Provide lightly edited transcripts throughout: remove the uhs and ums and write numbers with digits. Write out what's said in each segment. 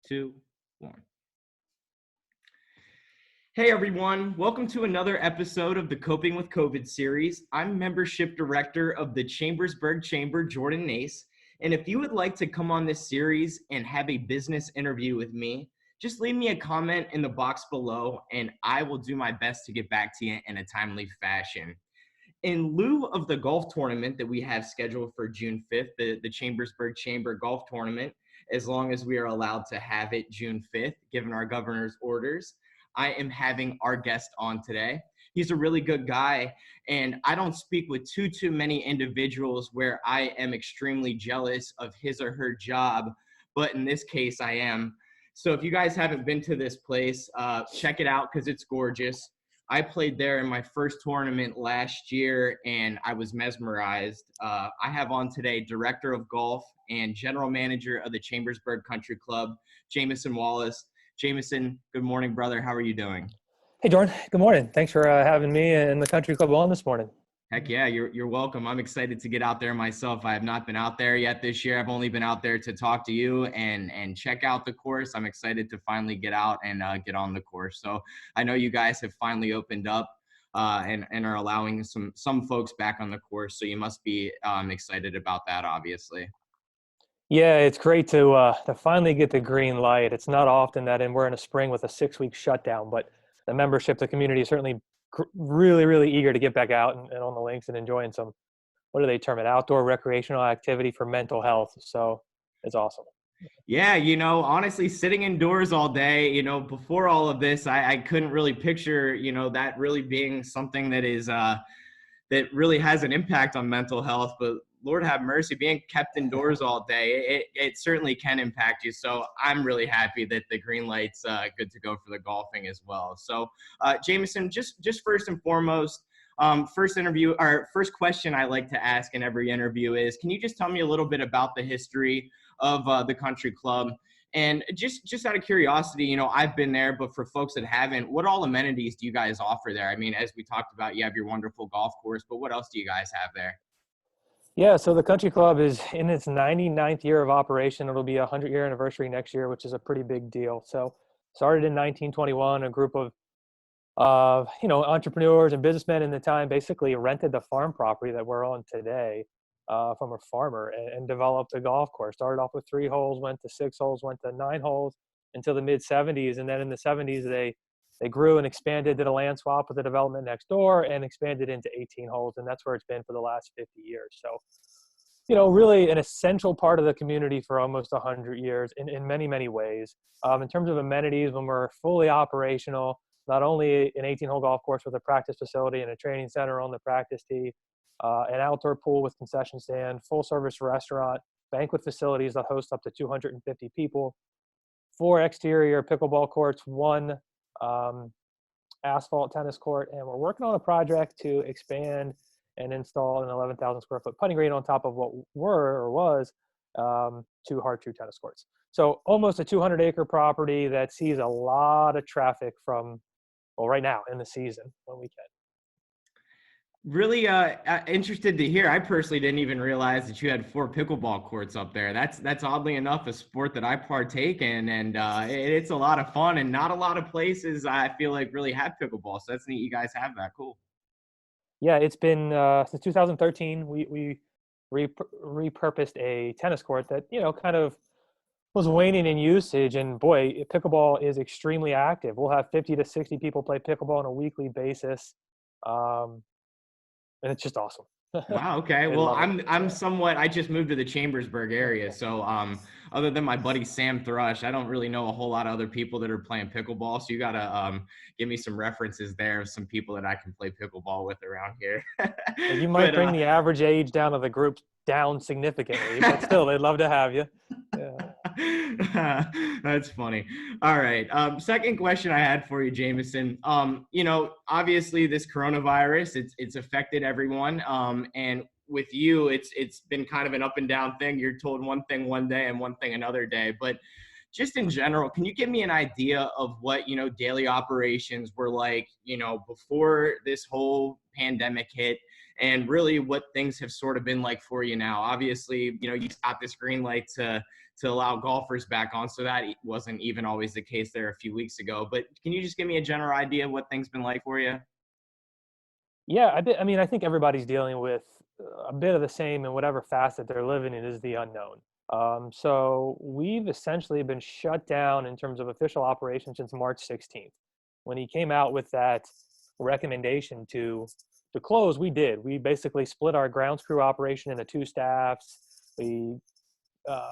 2, 1. Hey everyone, welcome to another episode of the Coping with COVID series. I'm Membership Director of the Chambersburg Chamber, Jordan Nace. And if you would like to come on this series and have a business interview with me, just leave me a comment in the box below and I will do my best to get back to you in a timely fashion. In lieu of the golf tournament that we have scheduled for June 5th, the Chambersburg Chamber Golf Tournament, as long as we are allowed to have it June 5th, given our governor's orders, I am having our guest on today. He's a really good guy, and I don't speak with too many individuals where I am extremely jealous of his or her job, but in this case, I am. So if you guys haven't been to this place, check it out because it's gorgeous. I played there in my first tournament last year, and I was mesmerized. I have on today Director of Golf and General Manager of the Chambersburg Country Club, Jameson Wallace. Jameson, good morning, brother. How are you doing? Hey, Jordan. Good morning. Thanks for having me and the Country Club on this morning. Heck yeah, you're welcome. I'm excited to get out there myself. I have not been out there yet this year. I've only been out there to talk to you and check out the course. I'm excited to finally get out and get on the course. So I know you guys have finally opened up and are allowing some folks back on the course. So you must be excited about that, obviously. Yeah, it's great to finally get the green light. It's not often that, and we're in a spring with a 6-week shutdown, but the membership, the community is certainly really eager to get back out and on the links and enjoying some, what do they term it, outdoor recreational activity for mental health. So it's awesome. Yeah, honestly, sitting indoors all day, before all of this, I couldn't really picture, that really being something that is that really has an impact on mental health. But Lord have mercy, being kept indoors all day, it certainly can impact you. So I'm really happy that the green light's good to go for the golfing as well. So Jameson, just first and foremost, first question I like to ask in every interview is, can you just tell me a little bit about the history of the country club? And just out of curiosity, I've been there, but for folks that haven't, what all amenities do you guys offer there? I mean, as we talked about, you have your wonderful golf course, but what else do you guys have there? Yeah, so the Country Club is in its 99th year of operation. It'll be a 100-year anniversary next year, which is a pretty big deal. So started in 1921, a group of entrepreneurs and businessmen in the time basically rented the farm property that we're on today from a farmer and developed a golf course. Started off with 3 holes, went to 6 holes, went to 9 holes until the mid 70s. And then in the 70s, they grew and expanded, did a land swap with the development next door and expanded into 18 holes. And that's where it's been for the last 50 years. So, really an essential part of the community for almost 100 years in many ways. In terms of amenities, when we're fully operational, not only an 18-hole golf course with a practice facility and a training center on the practice tee, an outdoor pool with concession stand, full-service restaurant, banquet facilities that host up to 250 people, 4 exterior pickleball courts, 1 asphalt tennis court, and we're working on a project to expand and install an 11,000 square foot putting green on top of what was 2 hard true tennis courts. So almost a 200-acre property that sees a lot of traffic from, right now in the season when we can. Really interested to hear. I personally didn't even realize that you had 4 pickleball courts up there. That's oddly enough a sport that I partake in, and it's a lot of fun. And not a lot of places I feel like really have pickleball. So that's neat. You guys have that. Cool. Yeah, it's been since 2013. We repurposed a tennis court that kind of was waning in usage, and boy, pickleball is extremely active. We'll have 50 to 60 people play pickleball on a weekly basis. And it's just awesome. Wow. Okay. Well, I just moved to the Chambersburg area. So, other than my buddy Sam Thrush, I don't really know a whole lot of other people that are playing pickleball. So you got to, give me some references there of some people that I can play pickleball with around here. You might bring the average age down of the group down significantly, but still they'd love to have you. Yeah. That's funny. All right. Second question I had for you, Jameson. Obviously this coronavirus, it's affected everyone. And with you, it's been kind of an up and down thing. You're told one thing one day and one thing another day. But just in general, can you give me an idea of what, daily operations were like, before this whole pandemic hit, and really what things have sort of been like for you now? Obviously, you got this green light to to allow golfers back on. So that wasn't even always the case there a few weeks ago. But can you just give me a general idea of what things been like for you? Yeah, I mean, I think everybody's dealing with a bit of the same in whatever facet they're living in is the unknown. So we've essentially been shut down in terms of official operations since March 16th. When he came out with that recommendation to close, we did. We basically split our grounds crew operation into two staffs. We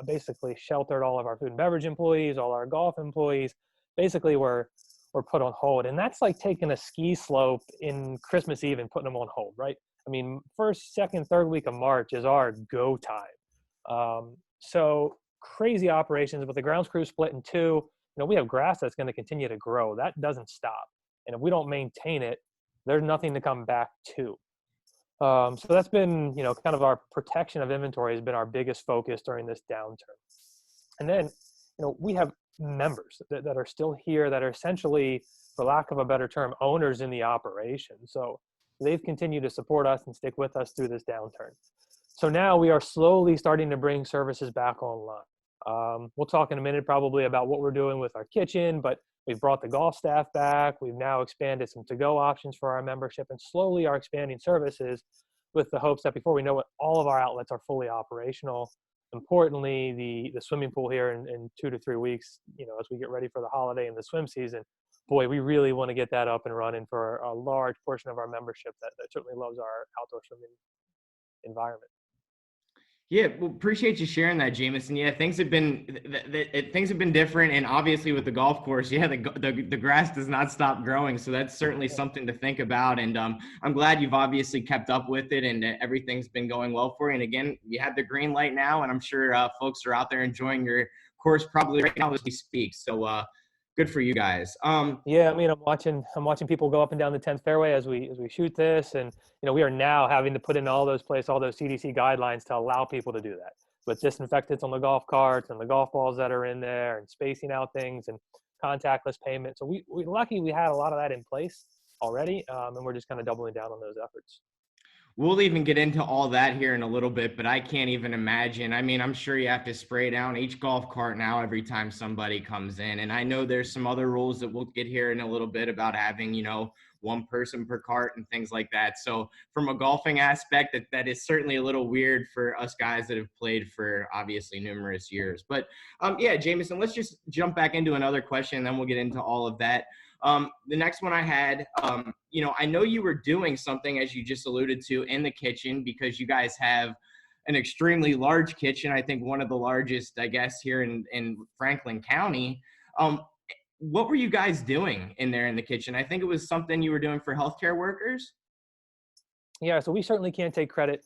basically sheltered all of our food and beverage employees, all our golf employees. Basically, were put on hold, and that's like taking a ski slope in Christmas Eve and putting them on hold, right? I mean, first, second, third week of March is our go time. So crazy operations with the grounds crew split in two. We have grass that's going to continue to grow. That doesn't stop, and if we don't maintain it, there's nothing to come back to. So that's been, kind of our protection of inventory has been our biggest focus during this downturn. And then, we have members that are still here that are essentially, for lack of a better term, owners in the operation. So they've continued to support us and stick with us through this downturn. So now we are slowly starting to bring services back online. We'll talk in a minute probably about what we're doing with our kitchen, but we've brought the golf staff back. We've now expanded some to-go options for our membership and slowly are expanding services with the hopes that before we know it, all of our outlets are fully operational. Importantly, the swimming pool here in 2 to 3 weeks, as we get ready for the holiday and the swim season, boy, we really want to get that up and running for a large portion of our membership that certainly loves our outdoor swimming environment. Yeah, well, appreciate you sharing that, Jameson. Yeah, things have been different, and obviously with the golf course, yeah, the grass does not stop growing, so that's certainly something to think about. And I'm glad you've obviously kept up with it, and everything's been going well for you. And again, you have the green light now, and I'm sure folks are out there enjoying your course probably right now as we speak. So good for you guys. Yeah, I mean, I'm watching people go up and down the 10th fairway as we shoot this, and we are now having to put in all those CDC guidelines to allow people to do that with disinfectants on the golf carts and the golf balls that are in there, and spacing out things and contactless payment. So we lucky we had a lot of that in place already, and we're just kind of doubling down on those efforts. We'll even get into all that here in a little bit, but I can't even imagine. I mean, I'm sure you have to spray down each golf cart now every time somebody comes in. And I know there's some other rules that we'll get here in a little bit about having, one person per cart and things like that. So from a golfing aspect, that is certainly a little weird for us guys that have played for obviously numerous years. But yeah, Jameson, let's just jump back into another question, and then we'll get into all of that. The next one I had, I know you were doing something, as you just alluded to, in the kitchen, because you guys have an extremely large kitchen. I think one of the largest, I guess, here in Franklin County. What were you guys doing in there in the kitchen? I think it was something you were doing for healthcare workers. Yeah, so we certainly can't take credit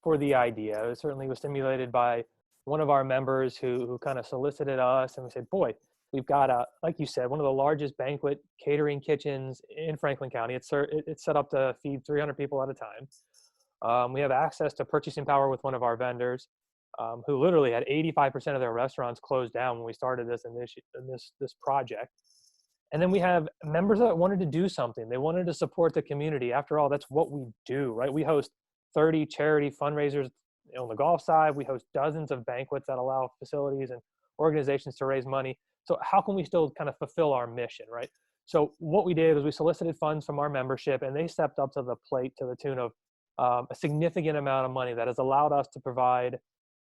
for the idea. It certainly was stimulated by one of our members who kind of solicited us, and we said, boy, we've got like you said, one of the largest banquet catering kitchens in Franklin County. It's set up to feed 300 people at a time. We have access to purchasing power with one of our vendors, who literally had 85% of their restaurants closed down when we started this this project. And then we have members that wanted to do something. They wanted to support the community. After all, that's what we do, right? We host 30 charity fundraisers on the golf side. We host dozens of banquets that allow facilities and organizations to raise money. So how can we still kind of fulfill our mission, right? So what we did was we solicited funds from our membership, and they stepped up to the plate to the tune of a significant amount of money that has allowed us to provide,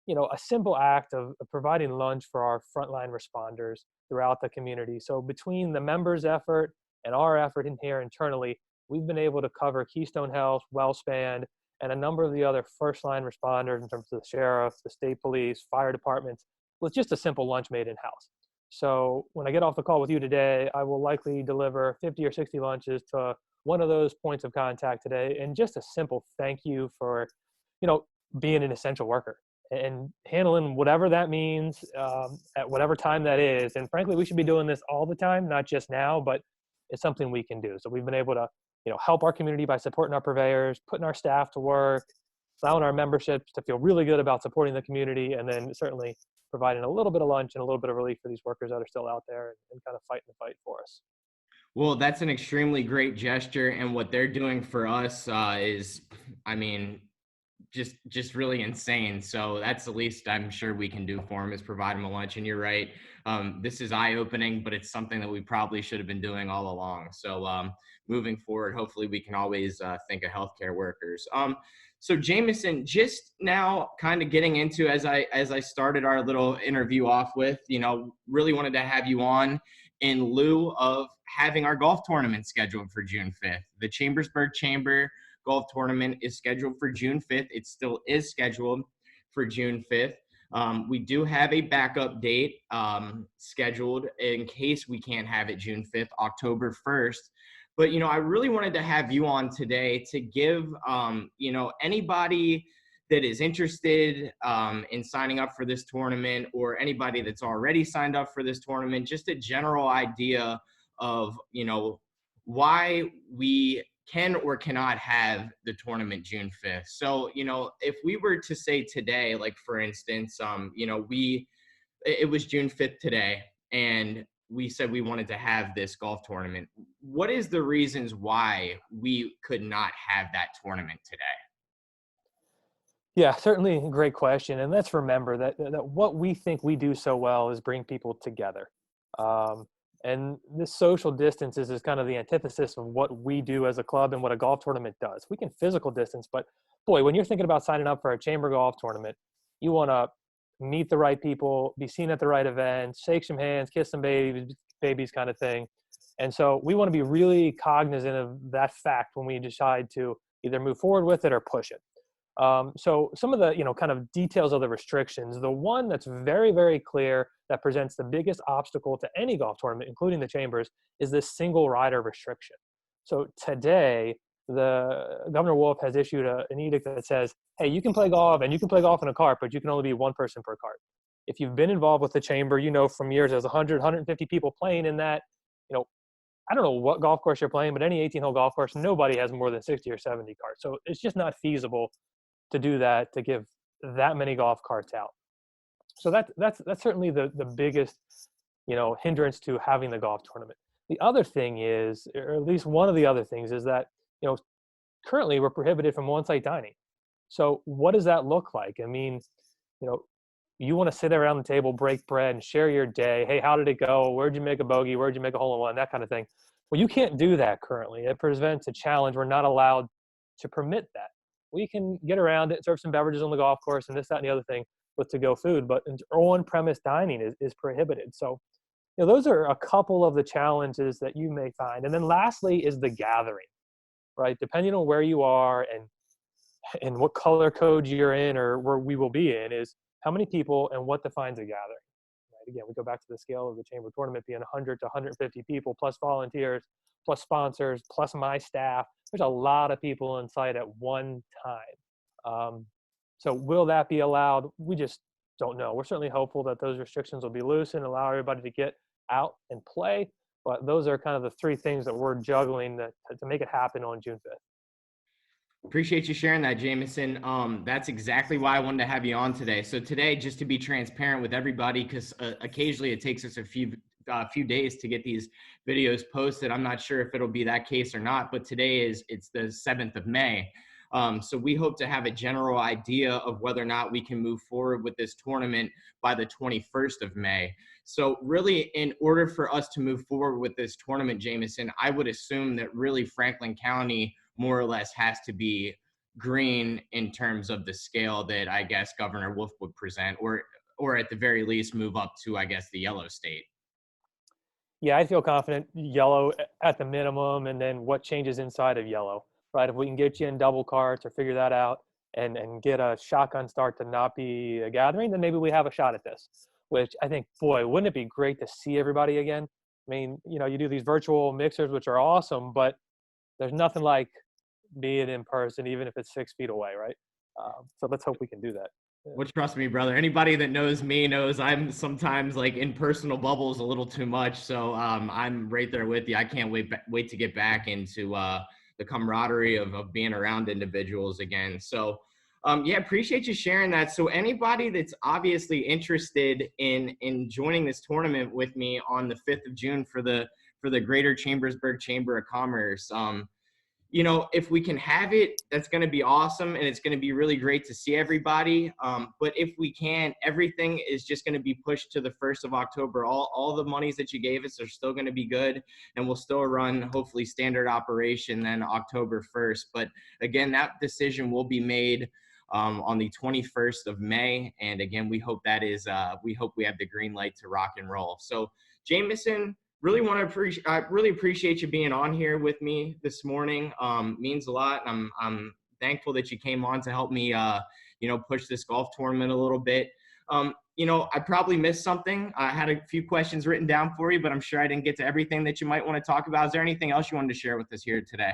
a simple act of providing lunch for our frontline responders throughout the community. So between the members' effort and our effort in here internally, we've been able to cover Keystone Health, WellSpan, and a number of the other first-line responders in terms of the sheriff, the state police, fire departments, with just a simple lunch made in-house. So when I get off the call with you today, I will likely deliver 50 or 60 lunches to one of those points of contact today, and just a simple thank you for, being an essential worker and handling whatever that means, at whatever time that is. And frankly, we should be doing this all the time, not just now, but it's something we can do. So we've been able to, help our community by supporting our purveyors, putting our staff to work, allowing our memberships to feel really good about supporting the community, and then certainly providing a little bit of lunch and a little bit of relief for these workers that are still out there and kind of fighting the fight for us. Well, that's an extremely great gesture, and what they're doing for us is, I mean, just really insane. So that's the least I'm sure we can do for him, is provide him a lunch. And you're right, this is eye-opening, but it's something that we probably should have been doing all along. So moving forward, hopefully we can always think of healthcare workers. So Jameson, just now kind of getting into, as I started our little interview off with, really wanted to have you on in lieu of having our golf tournament scheduled for June 5th. The Chambersburg Chamber golf tournament is scheduled for June 5th. It still is scheduled for June 5th. We do have a backup date scheduled in case we can't have it June 5th, October 1st. But, I really wanted to have you on today to give, anybody that is interested in signing up for this tournament, or anybody that's already signed up for this tournament, just a general idea of, why we can or cannot have the tournament June 5th. So, if we were to say today, like for instance, it was June 5th today, and we said we wanted to have this golf tournament. What is the reasons why we could not have that tournament today? Yeah, certainly a great question. And let's remember that what we think we do so well is bring people together. Um, and this social distance is kind of the antithesis of what we do as a club and what a golf tournament does. We can physical distance, but boy, when you're thinking about signing up for a chamber golf tournament, you want to meet the right people, be seen at the right events, shake some hands, kiss some babies kind of thing. And so we want to be really cognizant of that fact when we decide to either move forward with it or push it. So some of the, kind of details of the restrictions, the one that's very, very clear that presents the biggest obstacle to any golf tournament, including the Chambers, is this single rider restriction. So today, the Governor Wolf has issued an edict that says, hey, you can play golf and you can play golf in a cart, but you can only be one person per cart. If you've been involved with the Chamber, from years, there's 100, 150 people playing in that. I don't know what golf course you're playing, but any 18-hole golf course, nobody has more than 60 or 70 carts. So it's just not feasible to do that, to give that many golf carts out. So that's certainly the biggest, hindrance to having the golf tournament. The other thing is, or at least one of the other things is that, currently we're prohibited from on-site dining. So what does that look like? I mean, you want to sit around the table, break bread, and share your day. Hey, how did it go? Where'd you make a bogey? Where'd you make a hole in one? That kind of thing. Well, you can't do that currently. It prevents a challenge. We're not allowed to permit that. We can get around it, serve some beverages on the golf course and this, that, and the other thing with to-go food, but on-premise dining is prohibited. So, those are a couple of the challenges that you may find. And then lastly is the gathering, right? Depending on where you are and what color code you're in or where we will be in is how many people and what defines a gathering. Right? Again, we go back to the scale of the Chamber tournament being 100 to 150 people, plus volunteers, plus sponsors, plus my staff. There's a lot of people in sight at one time. So will that be allowed? We just don't know. We're certainly hopeful that those restrictions will be loosened and allow everybody to get out and play. But those are kind of the three things that we're juggling to make it happen on June 5th. Appreciate you sharing that, Jameson. That's exactly why I wanted to have you on today. So today, just to be transparent with everybody, because occasionally it takes us a few days to get these videos posted. I'm not sure if it'll be that case or not, but today it's the 7th of May. So we hope to have a general idea of whether or not we can move forward with this tournament by the 21st of May. So really, in order for us to move forward with this tournament, Jameson, I would assume that really Franklin County more or less has to be green in terms of the scale that I guess Governor Wolf would present, or at the very least move up to, I guess, the yellow state. Yeah, I feel confident yellow at the minimum, and then what changes inside of yellow, right? If we can get you in double carts or figure that out and get a shotgun start to not be a gathering, then maybe we have a shot at this, which I think, boy, wouldn't it be great to see everybody again? I mean, you do these virtual mixers, which are awesome, but there's nothing like being in person, even if it's 6 feet away, right? So let's hope we can do that. Well, trust me, brother. Anybody that knows me knows I'm sometimes like in personal bubbles a little too much. So I'm right there with you. I can't wait to get back into the camaraderie of being around individuals again. So yeah, appreciate you sharing that. So anybody that's obviously interested in joining this tournament with me on the 5th of June for the Greater Chambersburg Chamber of Commerce, if we can have it, that's going to be awesome. And it's going to be really great to see everybody. But if we can't, everything is just going to be pushed to the 1st of October. All the monies that you gave us are still going to be good. And we'll still run, hopefully, standard operation then October 1st. But again, that decision will be made on the 21st of May. And again, we hope we hope we have the green light to rock and roll. So Jameson, I really appreciate you being on here with me this morning. Means a lot. I'm thankful that you came on to help me, push this golf tournament a little bit. I probably missed something. I had a few questions written down for you, but I'm sure I didn't get to everything that you might want to talk about. Is there anything else you wanted to share with us here today?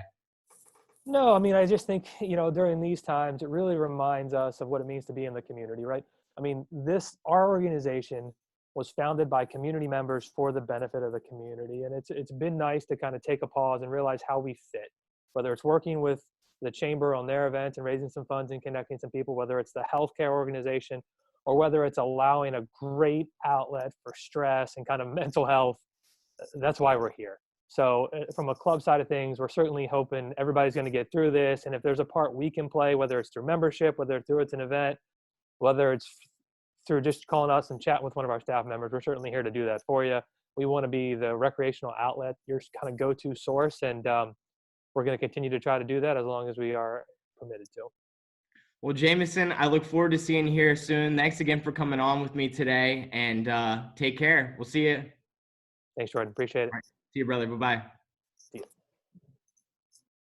No, I mean, I just think, during these times, it really reminds us of what it means to be in the community, right? I mean, our organization was founded by community members for the benefit of the community. And it's been nice to kind of take a pause and realize how we fit, whether it's working with the chamber on their events and raising some funds and connecting some people, whether it's the healthcare organization, or whether it's allowing a great outlet for stress and kind of mental health. That's why we're here. So from a club side of things, we're certainly hoping everybody's going to get through this. And if there's a part we can play, whether it's through membership, whether it's through an event, whether it's through just calling us and chatting with one of our staff members, we're certainly here to do that for you. We want to be the recreational outlet, your kind of go-to source. And we're going to continue to try to do that as long as we are permitted to. Well, Jameson, I look forward to seeing you here soon. Thanks again for coming on with me today, and take care. We'll see you. Thanks, Jordan. Appreciate it. All right. See you, brother. Bye-bye.